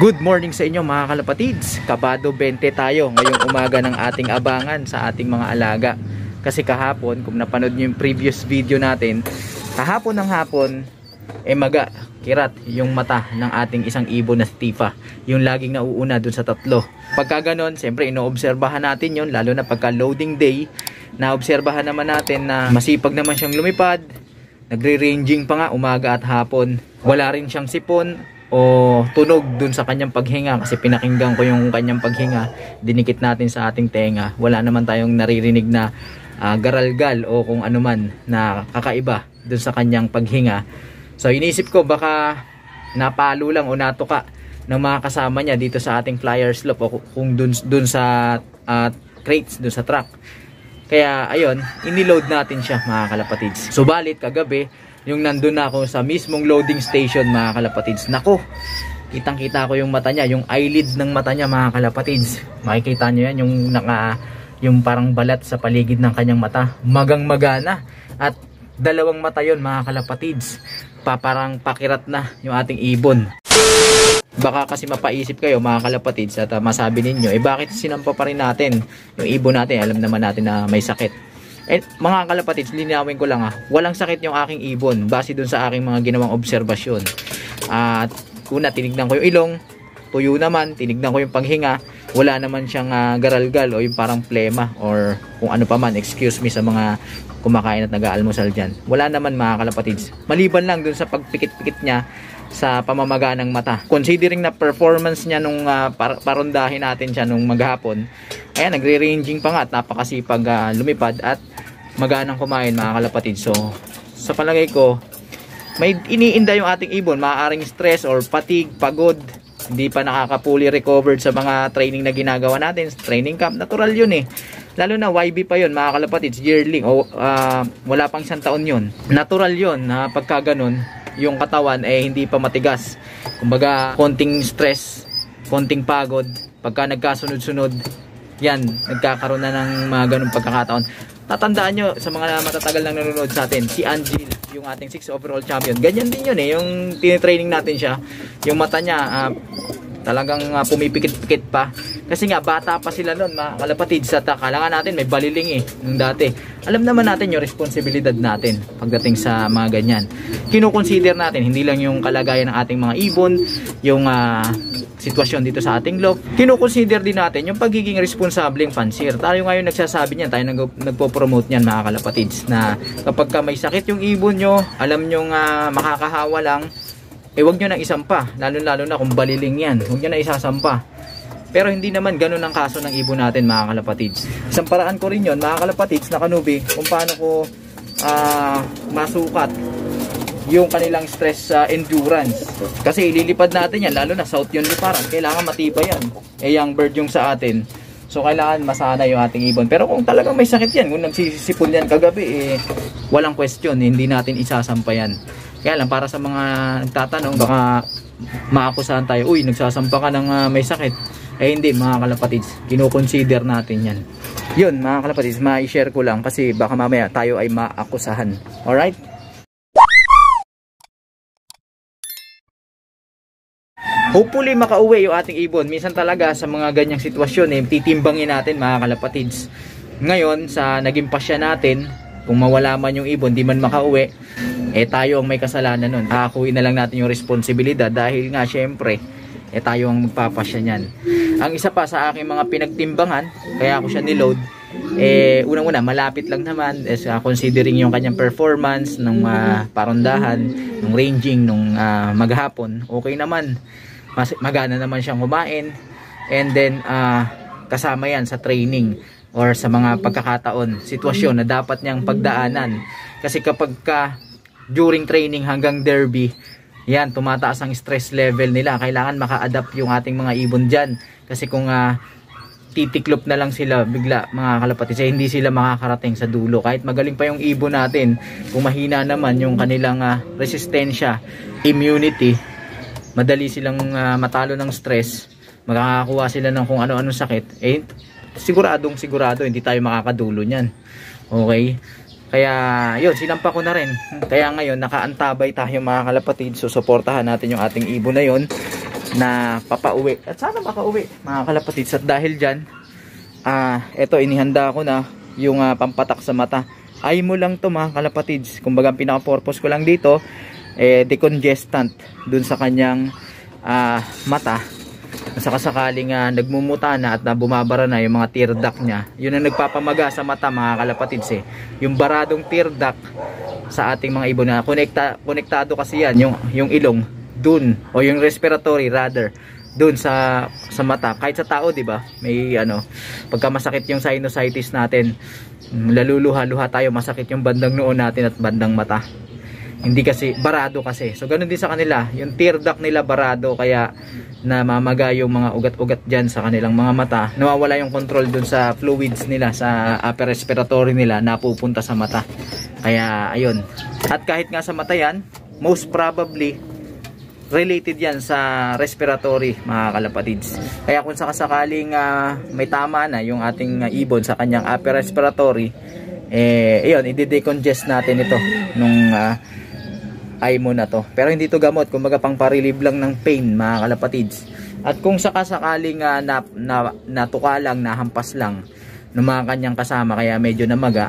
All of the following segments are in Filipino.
Good morning sa inyo mga kalapatids. Kabado 20 tayo ngayong umaga ng ating abangan sa ating mga alaga. Kasi kahapon, kung napanood nyo yung previous video natin, kahapon ng hapon, kirat yung mata ng ating isang ibon na si Tifa. Yung laging nauuna dun sa tatlo. Pagka ganon, siyempre inoobserbahan natin yun, lalo na pagka loading day. Naobserbahan naman natin na masipag naman siyang lumipad. Nagre-ranging pa nga umaga at hapon. Wala rin siyang sipon o tunog dun sa kanyang paghinga, kasi pinakinggan ko yung kanyang paghinga, dinikit natin sa ating tenga. Wala naman tayong naririnig na garalgal o kung ano man na kakaiba dun sa kanyang paghinga. So inisip ko baka napalo lang o natuka ng mga kasama niya dito sa ating flyer slope o kung dun sa crates, dun sa truck. Kaya ayun, iniload natin siya mga kalapatids. Subalit kagabi, yung nandun na ako sa mismong loading station mga kalapatids, nako, kitang kita ko yung mata niya, yung eyelid ng mata niya mga kalapatids. Makikita nyo yan, yung parang balat sa paligid ng kanyang mata, magang magana. At dalawang mata yon mga kalapatids, parang pakirat na yung ating ibon. Baka kasi mapaisip kayo mga kalapatids at masabi ninyo, bakit sinampa pa rin natin yung ibon natin, alam naman natin na may sakit. Mga kalapatids, linawin ko lang walang sakit yung aking ibon base dun sa aking mga ginawang obserbasyon. At una, tinignan ko yung ilong, tuyo naman, tinignan ko yung paghinga, wala naman siyang garalgal o yung parang plema or kung ano pa man, excuse me sa mga kumakain at nag-aalmusal dyan. Wala naman mga kalapatids, maliban lang dun sa pagpikit-pikit niya sa pamamaga ng mata. Considering na performance niya nung parondahin natin siya nung maghapon, ayan, nagre-ranging pa nga at napakasipag lumipad at maganang kumain mga kalapatid. So sa palagay ko, may iniinda yung ating ibon, maaaring stress or fatigue, pagod, hindi pa nakaka-fully recovered sa mga training na ginagawa natin, training camp. Natural yun lalo na YB pa yun mga kalapatids, yearling o wala pang isang taon yun. Natural yun na pagka ganun yung katawan hindi pa matigas, kumbaga konting stress, konting pagod, pagka nagkasunod-sunod yan, nagkakaroon na ng mga ganung pagkakataon. Tatandaan nyo sa mga matatagal nang nanonood sa atin, si Angel, yung ating 6 overall champion, ganyan din yun yung tinitraining natin siya, yung mata niya talagang pumipikit-pikit pa. Kasi nga bata pa sila noon mga kalapatids, at kailangan natin may baliling nung dati. Alam naman natin yung responsibilidad natin pagdating sa mga ganyan. Kino-consider natin hindi lang yung kalagayan ng ating mga ibon, yung sitwasyon dito sa ating loft. Kino-consider din natin yung pagiging responsableng fancier. Tayo ngayon nagsasabi niyan, tayo nagpo-promote niyan mga kalapatids, na kapag may sakit yung ibon nyo, alam nyo makakahawa lang, wag nyo na isampa, lalo na kung baliling yan, wag nyo na isasampa. Pero hindi naman ganun ang kaso ng ibon natin mga kalapatids. Isang paraan ko rin yun mga kalapatids na kanubi, kung paano ko masukat yung kanilang stress endurance. Kasi ililipad natin yan, lalo na south yung liparan, kailangan matibay yan. Young bird yung sa atin, so kailangan masana yung ating ibon. Pero kung talagang may sakit yan, kung nagsisipon yan kagabi, walang question, hindi natin isasampa yan. Kaya lang, para sa mga nagtatanong, baka maakusahan tayo, uy, nagsasampa ka ng may sakit. Hindi mga kalapatids, kino-consider natin yan. Yun mga kalapatids, ma-share ko lang kasi baka mamaya tayo ay maakusahan. Alright? Hopefully makauwi yung ating ibon. Minsan talaga sa mga ganyang sitwasyon, titimbangin natin mga kalapatids. Ngayon, sa naging pasya natin, kung mawala man yung ibon, di man makauwi, tayo ang may kasalanan nun. Hakuin na lang natin yung responsibilidad dahil nga syempre tayo ang magpapasya niyan. Ang isa pa sa aking mga pinagtimbangan, kaya ako siya niload, unang-una malapit lang naman, considering yung kanyang performance ng parondahan, ng ranging, nung maghapon, okay naman, magana naman siyang kumain, and then kasama yan sa training or sa mga pagkakataon, sitwasyon na dapat niyang pagdaanan. Kasi kapag during training hanggang derby, yan, tumataas ang stress level nila. Kailangan maka-adapt yung ating mga ibon dyan. Kasi kung titiklop na lang sila bigla mga kalapatids, hindi sila makakarating sa dulo. Kahit magaling pa yung ibon natin, kung mahina naman yung kanilang resistensya, immunity, madali silang matalo ng stress, makakakuha sila ng kung ano-anong sakit, sigurado hindi tayo makakadulo niyan. Okay? Kaya yun, sinampa ko na rin. Kaya ngayon nakaantabay tayo mga kalapatid. So suportahan natin yung ating ibon na yun. na papauwi. At sana makauwi mga kalapatids. At dahil dyan, eto inihanda ko na yung pampatak sa mata. Ay mo lang to mga kalapatids. Kumbaga ang pinaka-purpose ko lang dito, decongestant dun sa kanyang mata. Sakasakaling nagmumuta na at bumabara na yung mga tear duct niya. Yun ang nagpapamaga sa mata mga kalapatids Yung baradong tear duct sa ating mga ibon na konektado kasi yan yung ilong dun, o yung respiratory rather dun sa mata. Kahit sa tao, di ba? May pagka masakit yung sinusitis natin, laluluha-luha tayo, masakit yung bandang noo natin at bandang mata. Hindi kasi barado kasi. So ganun din sa kanila, yung tear duct nila barado, kaya namamaga yung mga ugat-ugat diyan sa kanilang mga mata. Nawawala yung control dun sa fluids nila, sa upper respiratory nila, napupunta sa mata. Kaya ayun. At kahit nga sa mata yan, most probably related yan sa respiratory mga kalapatids. Kaya kung sakasakaling may tama na yung ating ibon sa kanyang upper respiratory, ayun, i-decongest natin ito nung IMO na to. Pero hindi to gamot, kumbaga pang pa-relieve lang ng pain mga kalapatids. At kung sakasakaling natuka lang, nahampas lang ng mga kanyang kasama, kaya medyo namaga,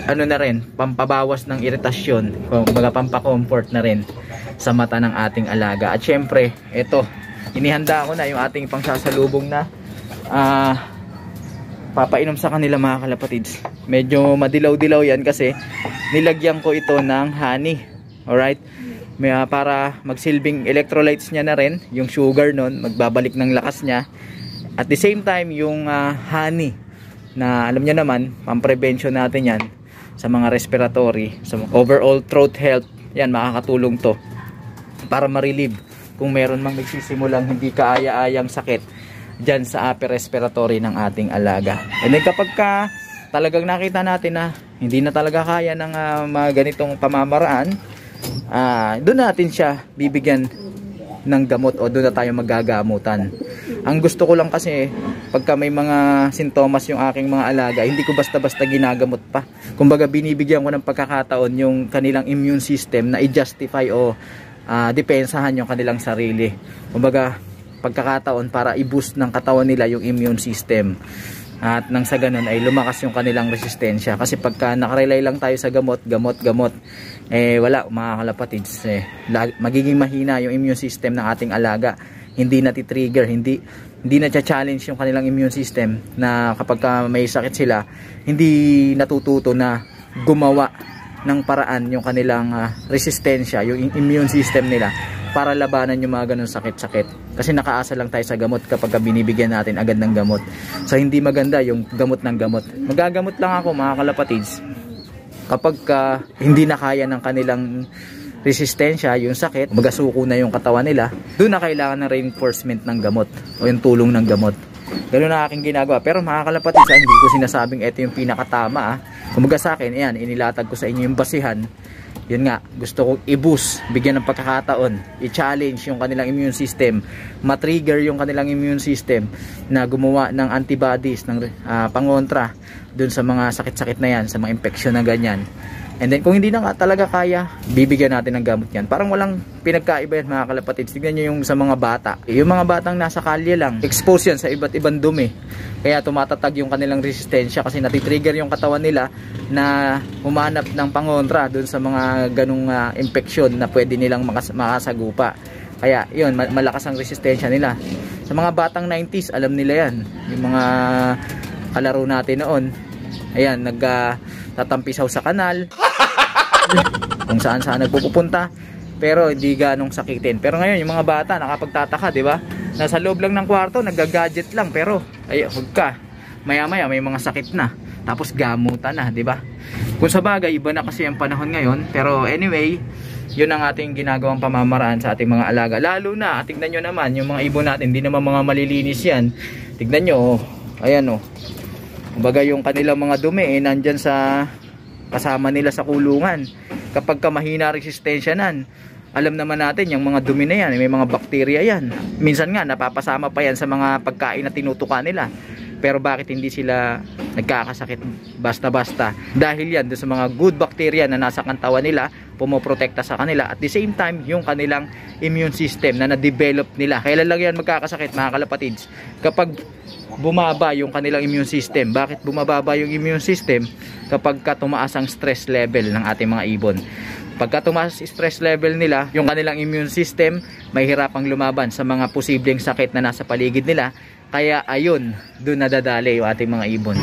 na rin, pampabawas ng iritasyon, kumbaga pampa-comfort na rin sa mata ng ating alaga. At syempre, ito, inihanda ko na yung ating pangsasalubong na papainom sa kanila mga kalapatids. Medyo madilaw-dilaw yan kasi nilagyan ko ito ng honey. Alright? Para magsilbing electrolytes niya na rin, yung sugar nun, magbabalik ng lakas niya. At the same time, yung honey, na alam niyo naman, pang-prevention natin yan sa mga respiratory, sa overall throat health, yan, makakatulong to para ma-relieve kung meron mang nagsisimulang hindi kaaya-ayang sakit dyan sa upper respiratory ng ating alaga. And then kapag talagang nakita natin na hindi na talaga kaya ng mga ganitong pamamaraan, doon natin siya bibigyan ng gamot, o doon na tayo maggagamutan. Ang gusto ko lang kasi, pagka may mga sintomas yung aking mga alaga, hindi ko basta-basta ginagamot pa. Kumbaga binibigyan ko ng pagkakataon yung kanilang immune system na i-justify o depensahan yung kanilang sarili. Kumbaga pagkakataon para i-boost ng katawan nila yung immune system, at nang sa ganun ay lumakas yung kanilang resistensya. Kasi pagka nakarelay lang tayo sa gamot, wala mga kalapatids, magiging mahina yung immune system ng ating alaga. Hindi nati-trigger, hindi na-challenge yung kanilang immune system, na kapag may sakit sila, hindi natututo na gumawa ng paraan yung kanilang resistensya, yung immune system nila, para labanan yung mga ganun sakit-sakit. Kasi nakaasa lang tayo sa gamot kapag binibigyan natin agad ng gamot. So hindi maganda yung gamot ng gamot. Magagamot lang ako mga kalapatids kapag hindi na kaya ng kanilang resistensya, yung sakit, magasuko na yung katawan nila, doon na kailangan ng reinforcement ng gamot o yung tulong ng gamot. Ganun na aking ginagawa. Pero mga kalapatids, hindi ko sinasabing ito yung pinakatama. Kumbaga sa akin, ayan, inilatag ko sa inyo yung basihan. Yun nga, gusto kong i-boost, bigyan ng pagkakataon, i-challenge yung kanilang immune system, matrigger yung kanilang immune system na gumawa ng antibodies, ng pangontra dun sa mga sakit-sakit na yan, sa mga infection na ganyan. And then kung hindi na nga talaga kaya, bibigyan natin ng gamot yan. Parang walang pinagkaiba yan mga kalapatids. Tignan nyo yung sa mga bata. Yung mga batang nasa kalye lang, expose yan sa iba't ibang dumi. Kaya tumatatag yung kanilang resistensya kasi natitrigger yung katawan nila na humanap ng pangontra dun sa mga ganung infection na pwede nilang makasagupa. Kaya yun, malakas ang resistensya nila. Sa mga batang 90s, alam nila yan. Yung mga kalaro natin noon, ayan, nagtatampisaw sa kanal, kung saan nagpupunta, pero hindi ganong sakitin. Pero ngayon yung mga bata nakapagtataka, di ba? Nasa loob lang ng kwarto, nagga-gadget lang, pero ay huwag ka, maya-maya may mga sakit na, tapos gamutan na, di ba? Kung sa bagay, iba na kasi ang panahon ngayon. Pero anyway, yun ang ating ginagawang pamamaraan sa ating mga alaga. Lalo na, tignan nyo naman yung mga ibon natin, hindi naman mga malilinis yan. Tignan nyo, ayan o, kumbaga yung kanilang mga dumi nandyan sa kasama nila sa kulungan. Kapag mahina resistensya nan, alam naman natin yung mga dumi na yan, may mga bakterya yan. Minsan nga napapasama pa yan sa mga pagkain na tinutuka nila. Pero bakit hindi sila nagkakasakit basta-basta. Dahil yan doon sa mga good bacteria na nasa katawan nila, pumoprotekta sa kanila. At the same time, yung kanilang immune system na na-develop nila. Kailan lang yan magkakasakit mga kalapatids? Kapag bumaba yung kanilang immune system. Bakit bumababa yung immune system? Kapag tumaas ang stress level ng ating mga ibon. Pagka tumaas stress level nila, yung kanilang immune system mahihirapang lumaban sa mga posibleng sakit na nasa paligid nila. Kaya ayun, doon nadadali yung ating mga ibon.